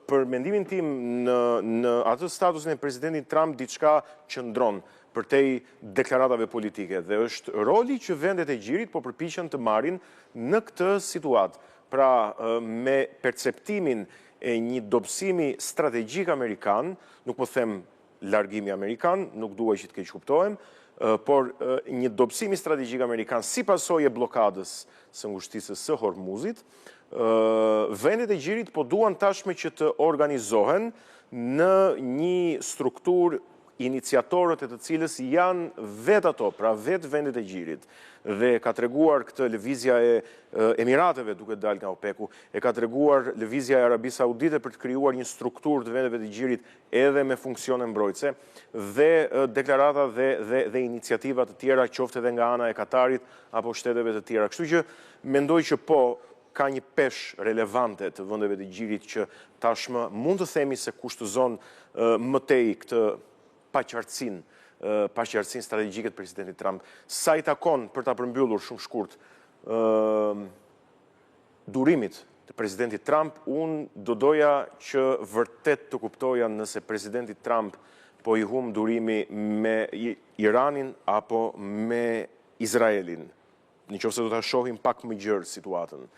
për mendimin tim në atë statusin e presidentit Trump diçka qëndron përtej deklaratave politike dhe është roli që vendet e gjirit po përpiqen të marrin në këtë situatë. Pra me perceptimin e një dobësimi strategjik amerikan, nuk po them largimi amerikan, nuk dua që të keq kuptohem, por një dobësimi strategjik amerikan si pasojë e blokadës së ngushtisës së Hormuzit, vendet e gjirit po duan tashme që të organizohen në një strukturë iniciatorët e të cilës janë vetë ato, pra vetë vendet e gjirit. Dhe ka treguar këtë lëvizja e Emirateve duke dalë nga OPEC-u, e ka treguar lëvizja e Arabisë Saudite për të krijuar një strukturë të vendeve të gjirit edhe me funksione mbrojtëse, dhe deklarata dhe iniciativa të tjera, qoftë edhe nga ana e Katarit apo shteteve të tjera. Kështu që mendoj që po ka një peshë relevante të vendeve të gjirit që tashmë mund të themi se kushtëzon mëtej këtë paqartësinë strategjike të presidentit Trump. Sa i takon, për ta përmbyllur shumë shkurt, durimit të presidentit Trump, unë do doja që vërtet të kuptoja nëse presidenti Trump po i hum durimi me Iranin apo me Izraelin. Nëse do ta shohim pak më gjerë situatën.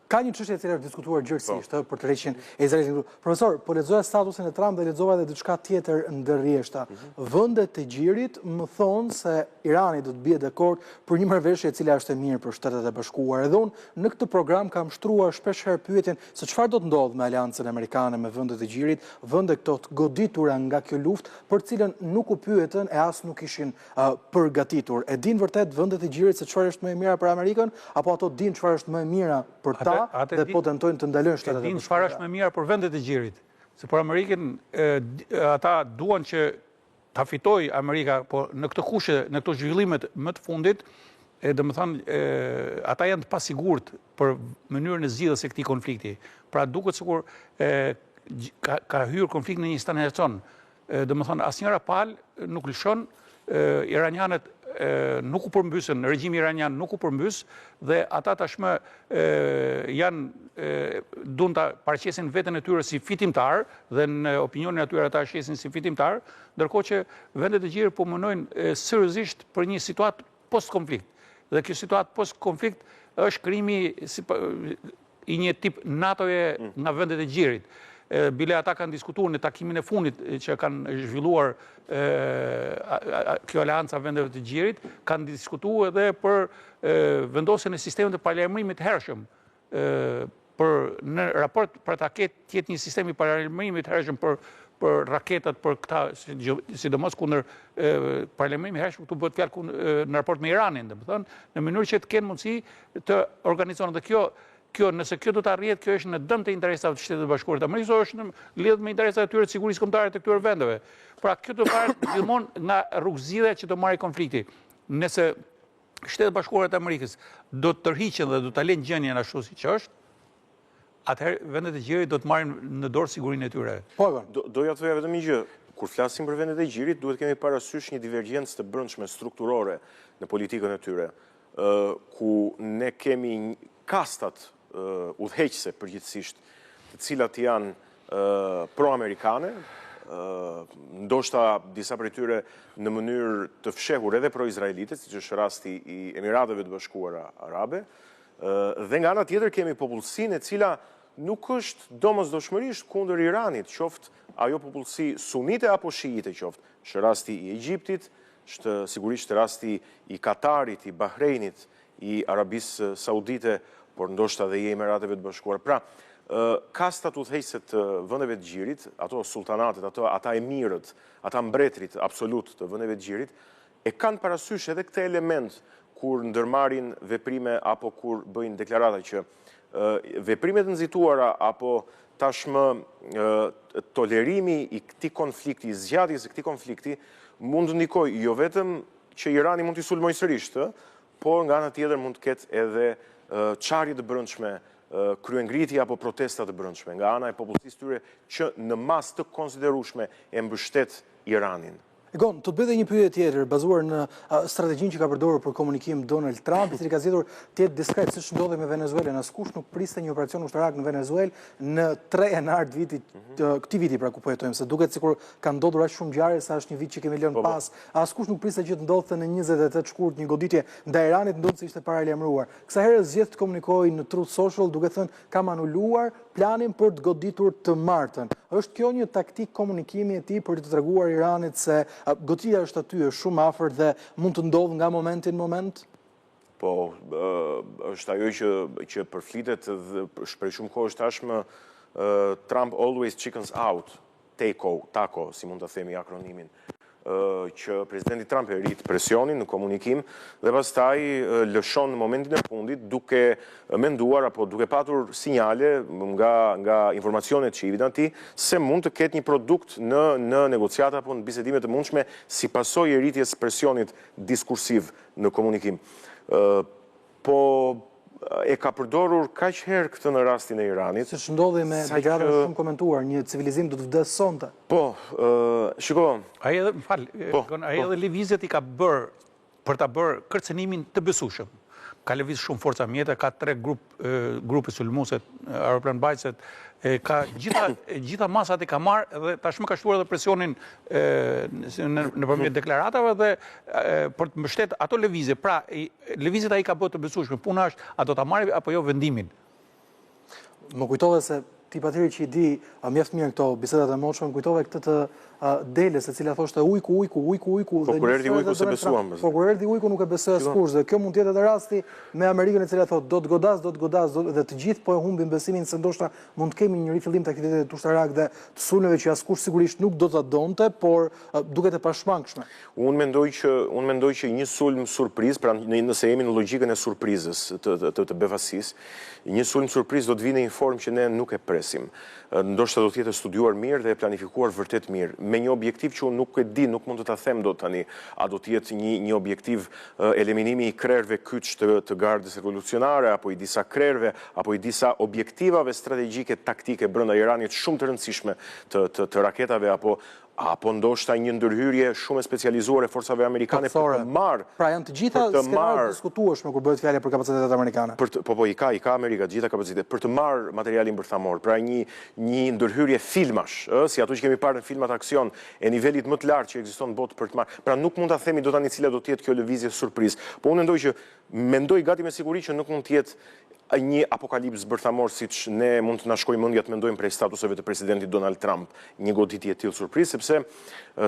Ka një çështje e cila është diskutuar gjërësisht për të rreqin e Izraelit. Profesor, po lexoja statusin e Trump dhe lexova edhe diçka tjetër ndërrjeshta. Vendet e gjirit më thonë se Irani do të bie dakord për një marrëveshje e cila është e mirë për Shtetet e Bashkuara. Edhe unë në këtë program kam shtruar shpeshherë pyetjen se çfarë do të ndodhë me aleancën amerikane me vendet e gjirit, vende këto të goditura nga kjo luftë, për të cilën nuk u pyetën e as nuk ishin përgatitur. E din vërtet vendet e gjirit se çfarë është më e mira për Amerikën, apo ato din çfarë është më e mira për ta dhe po tentojnë të ndalojnë Shtetet e Bashkuara? Din çfarë është më mirë për vendet e gjirit. Se për Amerikën ata duan që ta fitojë Amerika, po në këtë kushte, në këto zhvillimet më të fundit, domethënë ata janë të pasigurt për mënyrën e zgjidhjes së këtij konflikti. Pra duket sikur ka hyrë konflikti në një stagnacion. Domethënë asnjëra palë nuk lëshon, iranianët nuk u përmbysën, regjimi iranian nuk u përmbys dhe ata tashmë duan ta paraqesin veten e tyre si fitimtar dhe në opinionin e tyre ata shesin si fitimtar, ndërkohë që vendet e gjirit po munojnë seriozisht për një situatë post-konflikt. Dhe kjo situatë post-konflikt është krijimi i një tip NATO-je nga vendet e gjirit. Bile ata kanë diskutuar në takimin e fundit që kanë zhvilluar kjo aleanca vendeve të gjirit, kanë diskutuar edhe për vendosjen e sistemit të paralajmërimit të hershëm. Në raport për ta ketë një sistem i paralajmërimit të hershëm për raketat, për këta, sidomos kundër paralajmërimit të hershëm, këtu bëhet fjalë në raport me Iranin, domethënë, në mënyrë që të kenë mundësi të organizohen. Dhe nëse kjo do të arrihet, kjo është në dëm të interesave të Shtetit të Bashkuar të Amerikës, është në lidhje me interesat e tyre të sigurisë kombëtare të këtyre vendeve. Pra kjo do varet gjithmonë nga rrugëzidhja që do marrë konflikti. Nëse Shtetet e Bashkuara të Amerikës do të tërhiqen dhe do ta lënë gjendjen ashtu siç është, atëherë vendet e gjirit do të marrin në dorë sigurinë e tyre. Doja të thoja vetëm një gjë. Kur flasim për vendet e gjirit, duhet kemi parasysh një divergjencë të brendshme strukturore në politikën e tyre, ku ne kemi kastat udhëheqëse përgjithsisht, të cilat janë pro-amerikane, ndoshta disa prej tyre në mënyrë të fshehur edhe pro-izraelite, siç është rasti i Emirateve të Bashkuara Arabe, dhe nga ana tjetër kemi popullsinë e cila nuk është domosdoshmërisht kundër Iranit, qoftë ajo popullsi sunite apo shiite qoftë. Është rasti i Egjiptit, është sigurisht rasti i Katarit, i Bahreinit, i Arabisë Saudite, por ndoshta dhe i Emirateve të Bashkuara. Pra, kastat udhëheqëse të vendeve të gjirit, ato sultanatet, ata emirët, ata mbretërit absolut të vendeve të gjirit, e kanë parasysh edhe këtë element kur ndërmarrin veprime apo kur bëjnë deklarata që veprimet nxituara apo tashmë tolerimi i këtij konflikti, zgjatjes së këtij konflikti mund të ndikojë jo vetëm që Irani mund t'i sulmojë sërish, por nga ana tjetër mund të ketë edhe çarje të brendshme kryengritje apo protestat të brendshme nga ana e popullsisë tyre që në mas të konsiderueshme e mbështet Iranin. Egon, të të bëjë një pyetje tjetër bazuar në strategjinë që ka përdorur për komunikim Donald Trump, i cili ka zgjedhur të jetë diskret siç ndodhi me Venezuelën. Askush nuk priste një operacion ushtarak në Venezuelë në 3 janar këtij viti, pra ku po jetojmë, se duket sikur ka ndodhur aq shumë ngjarje sa është një vit që kemi lënë pas. Askush nuk priste që të ndodhte në 28 shkurt një goditje ndaj Iranit, ndodhi se ishte paralajmëruar. Kësa herë zgjedh të komunikojë në Truth Social duke thënë kam anuluar planin për të goditur të martën. Është kjo një taktik komunikimi e tij për të treguar Iranit se goditja është aty, është shumë afër dhe mund të ndodhë nga momenti në moment? Po, është ajo që përflitet dhe shprej shumë kohësh tashmë Trump always chickens out, TACO, si mund të themi akronimin, që presidenti Trump e rrit presionin në komunikim dhe pastaj lëshon në momentin e fundit duke menduar apo duke patur sinjale nga informacionet që i vjen atij se mund të ketë një produkt në negociata apo në bisedime të mundshme si pasojë e rritjes presionit diskursiv në komunikim. Po e ka përdorur kaq herë këtë në rastin e Iranit. Siç ndodhi me degradën shumë komentuar, një civilizim do të vdes sonte. Po, shiko. Ai edhe lëvizjet i ka bërë për ta bërë kërcënimin të besueshëm. Ka lëviz shumë forca mjete, ka 3 grupe sulmuese, aeroplanbajtëset, ka gjitha masat i ka marrë dhe tashmë ka shtuar edhe presionin nëpërmjet deklaratave dhe për të mbështetur ato lëvizje. Pra, lëvizjet ai ka bërë të besueshme. Puna është a do ta marrë apo jo vendimin. Më kujtove se ti patiri që i di mjaft mirë këto bisedat e motshme, më kujtove këtë të Deles, e cila thoshte ujku. Po kur erdhi ujku se besuam. Po kur erdhi ujku nuk e besoi askush dhe kjo mund të jetë edhe rasti me Amerikën e cila thotë do të godas dhe të gjithë po e humbin besimin se ndoshta mund të kemi një rifillim të aktivitetit ushtarak dhe të sulmeve që askush sigurisht nuk do ta donte, por duket e pashmangshme. Unë mendoj që një sulm surprizë, pra nëse jemi në logjikën e surprizës të befasisë, një sulm surprizë do të vinë në një formë që ne nuk e presim. Ndoshta do të jetë studiuar mirë dhe e planifikuar vërtet mirë, me një objektiv që unë nuk e di, nuk mund të ta them dot tani, a do të jetë një objektiv eliminimi i krerëve kyç të gardës revolucionare, apo i disa krerëve, apo i disa objektivave strategjike taktike brenda Iranit shumë të rëndësishme të raketave, apo ndoshta një ndërhyrje shumë e specializuar e forcave amerikane për të marrë. Pra janë të gjitha skenarët diskutueshme kur bëhet fjalë për kapacitetet amerikane. Po i ka Amerika të gjitha kapacitetet për të marrë materialin bërthamor. Pra një ndërhyrje filmash, si ato që kemi parë në filmat aksion e nivelit më të lartë që ekziston në botë për të marrë. Pra nuk mund ta themi do tani cila do të jetë kjo lëvizje surprizë. Po unë mendoj gati me siguri që nuk mund të jetë një apokalips bërthamor siç ne mund të na shkojë mendja të mendojmë prej statuseve të presidentit Donald Trump, një goditje e tillë surprizë, sepse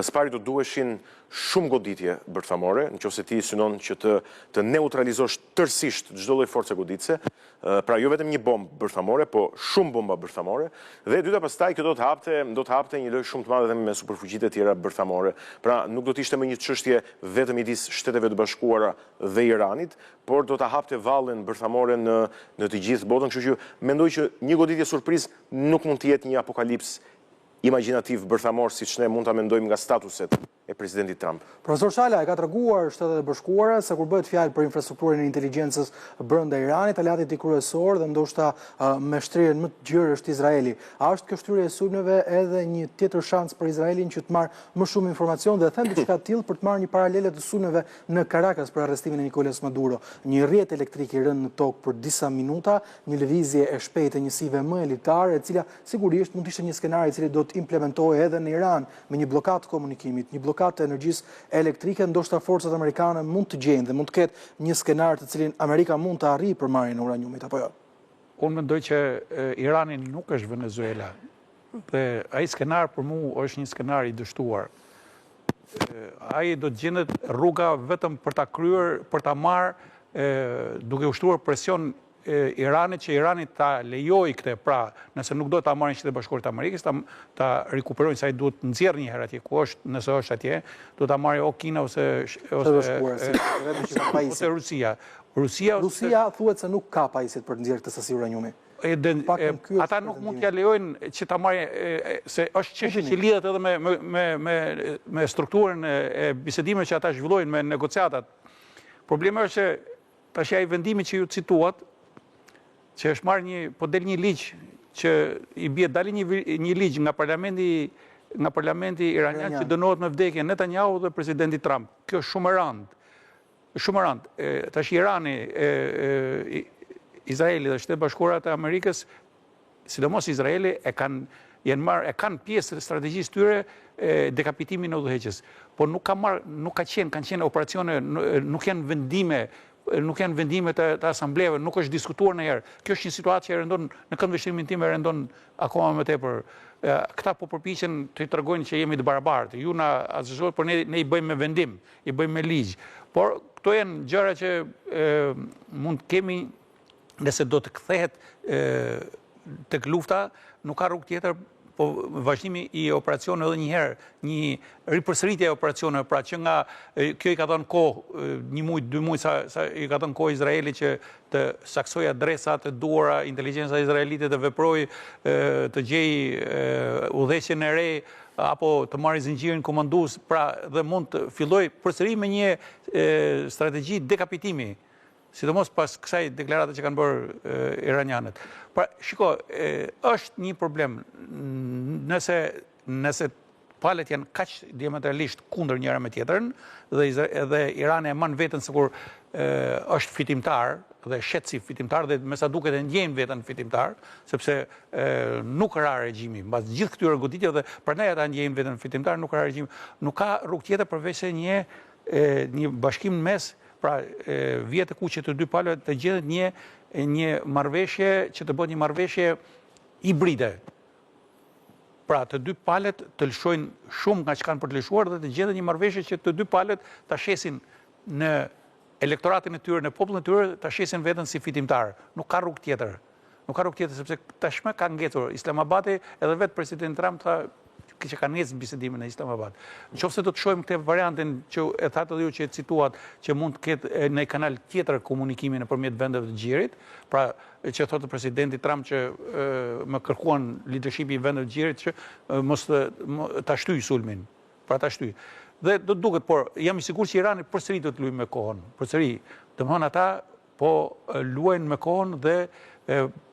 s'pari do duheshin shumë goditje bërthamore, nëse ti synon që të neutralizosh tërësisht çdo lloj force goditëse, pra jo vetëm një bombë bërthamore, po shumë bomba bërthamore, dhe e dyta pastaj kjo do të hapte një lojë shumë të madhe me superfuqitë e tjera bërthamore. Pra nuk do të ishte më një çështje vetëm midis Shteteve të Bashkuara dhe Iranit, por do ta hapte vallën bërthamore në të gjithë botën, kështu që mendoj që një goditje surprizë nuk mund të jetë një apokalips imagjinativ bërthamor siç ne mund ta mendojmë nga statuset e presidentit Trump. Profesor Shala e ka treguar Shtetet e Bashkuara se kur bëhet fjalë për infrastrukturën e inteligjencës brenda Iranit, aleatit i kryesor dhe ndoshta me shtrirjen më të gjerë është Izraeli. A është kjo shtrirje e sulmeve edhe një tjetër shans për Izraelin që të marrë më shumë informacion dhe them diçka të tillë për të marrë një paralele të sulmeve në Caracas për arrestimin e Nicolas Maduro? Një rrjet elektrik i rënë në tokë për disa minuta, një lëvizje e shpejtë e njësive më elitare, e cila sigurisht mund të ishte një skenar i cili do të implementohej edhe në Iran me një blokadë të komunikimit, një blokadë të energjisë elektrike, ndoshta forcat amerikane mund të gjejnë dhe mund të ketë një skenar të cilin Amerika mund të arrijë për marrjen e uraniumit apo jo. Unë mendoj që Irani nuk është Venezuela. Dhe ai skenar për mua është një skenar i dështuar. Ai do të gjendet rruga vetëm për ta kryer, për ta marrë duke ushtruar presion Iranit që Irani ta lejoj këtë, pra nëse nuk do ta marrin Shtetet Bashkuara të Amerikës, ta rikuperojnë sa i duhet nxjerr një herë atje ku është, nëse është atje, do ta marrë o Kina ose Rusia. Rusia thuhet se nuk ka pajisjet për të nxjerrë këtë sasi uraniumi. Ata nuk mund t'ja lejojnë që ta marrë, se është çështje që lidhet edhe me strukturën e bisedimeve që ata zhvillojnë me negociatat. Problemi është që tash ai vendimi që ju cituat, që është marrë po del një ligj që i bie dali një ligj nga parlamenti iranian që dënohet me vdekje Netanyahu dhe presidenti Trump. Kjo është shumë e rëndë. Shumë e rëndë. Tash Irani, Izraeli dhe Shtetet Bashkuara të Amerikës, sidomos Izraeli e kanë pjesë të strategjisë tyre dekapitimin e udhëheqjes. Po kanë qenë operacione, nuk janë vendime të asambleve, nuk është diskutuar ndonjëherë. Kjo është një situatë që e rëndon në këndvështrimin tim e rëndon akoma më tepër. Këta po përpiqen të tregojnë që jemi të barabartë. Ju na azhëzohet, por ne i bëjmë me vendim, i bëjmë me ligj. Por këto janë gjëra që mund të kemi nëse do të kthehet tek lufta, nuk ka rrugë tjetër, po vazhdimi i operacione edhe njëherë, një ripërsëritje e operacione, pra që nga kjo i ka dhënë kohë, 1 muaj, 2 muaj sa i ka dhënë kohë Izraeli që të saksoj adresat e duara, inteligjenca izraelite të veproj, të gjej udhëheqjen e re, apo të marrë zinxhirin komandues, pra dhe mund të filloj përsëri me një strategji dekapitimi, sidomos pas kësaj deklarate që kanë bërë iranianët. Pra, shiko, është një problem nëse palët janë kaq diametralisht kundër njëra me tjetrën dhe Irani e man veten sikur është fitimtar dhe shet si fitimtar dhe me sa duket e ndjejnë veten fitimtar, sepse nuk ra regjimi mbas gjithë këtyre goditjeve dhe prandaj ata ndjejnë veten fitimtar, nuk ra regjimi. Nuk ka rrugë tjetër përveç se një bashkim në mes. Pra, vjet e kuqe të dy palëve të gjendet një marrëveshje që të bëhet një marrëveshje hibride. Pra, të dy palët të lëshojnë shumë nga që kanë për të lëshuar dhe të gjendet një marrëveshje që të dy palët ta shesin në elektoratin e tyre, në popullin e tyre, ta shesin veten si fitimtar. Nuk ka rrugë tjetër. Nuk ka rrugë tjetër sepse tashmë ka ngecur Islamabadi edhe vetë presidenti Trump tha që ka ngecur bisedimin në Islamabad. Nëse do të shohim këtë variantin që e thatë edhe ju që e cituat, që mund të ketë në kanal tjetër komunikimi nëpërmjet vendeve të xhirit, pra që thotë presidenti Trump që më kërkuan leadershipi i vendeve të xhirit që mos ta shtyj sulmin. Pra ta shtyj. Dhe do të duket, por jam i sigurt që Irani përsëri do të luajë me kohën. Përsëri, domethënë ata po luajnë me kohën dhe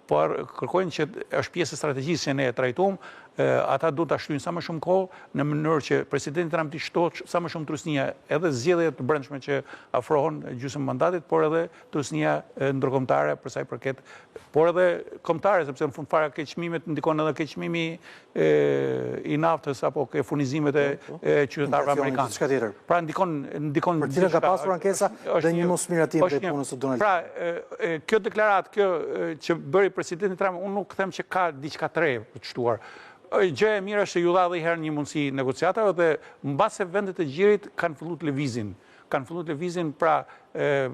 por kërkojnë që është pjesë e strategjisë që ne e trajtuam, ata duhet ta shtyjnë sa më shumë kohë në mënyrë që presidenti Trump të shtohet sa më shumë trusnia, edhe zgjedhjet të brendshme që afrohen gjysmë mandatit, por edhe trusnia ndërkombëtare për sa i përket, por edhe kombëtare, sepse në fund fare ke çmimet ndikon edhe ke çmimi i naftës apo ke furnizimet e qytetarëve amerikanë. Çka tjetër? Pra ndikon për cilën ka pasur ankesa dhe një mosmiratim te punës së Donald Trump. Pra, kjo deklaratë, kjo që bëri presidenti Trump, unë nuk them që ka diçka të re për të shtuar. Gjë e mirë është se ju dha edhe herë një mundësi negociatave dhe mbase vendet e xhirit kanë filluar të lëvizin. Pra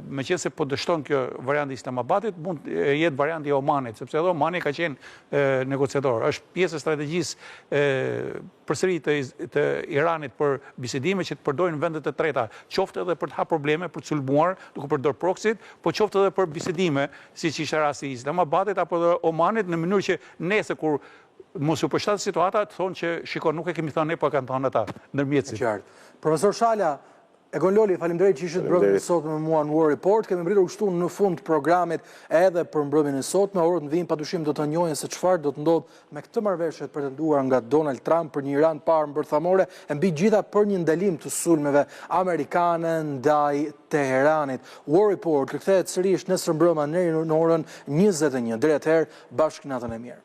meqense po dështon kjo varianti i Islamabadit, mund jetë varianti i Omanit, sepse edhe Omani ka qenë negociator. Është pjesë e strategjisë përsëri të Iranit për bisedime që të përdorin vendet e treta, qoftë edhe për të hapur probleme, për të sulmuar, duke përdorur proxit, po qoftë edhe për bisedime, siç ishte rasti i Islamabadit apo edhe Omanit, në mënyrë që nesër kur mos u përshtat situata, të thonë që shikon nuk e kemi thënë ne, po kanë thënë ata ndërmjetësit. Profesor Shala, Egon Loli, faleminderit që ishit mbrëmjen e sotme me mua në War Report. Kemi mbritur kështu në fund të programit edhe për mbrëmjen e sotme. Orët në vijim padyshim do të njohin se çfarë do të ndodh me këtë marrëveshje të pretenduar nga Donald Trump për një Iran parë mbërthamore, e mbi gjitha për një ndalim të sulmeve amerikane ndaj Teheranit. War Report kthehet sërish nesër mbrëmë në orën 21. Deri atëherë, bashkë natën e mirë.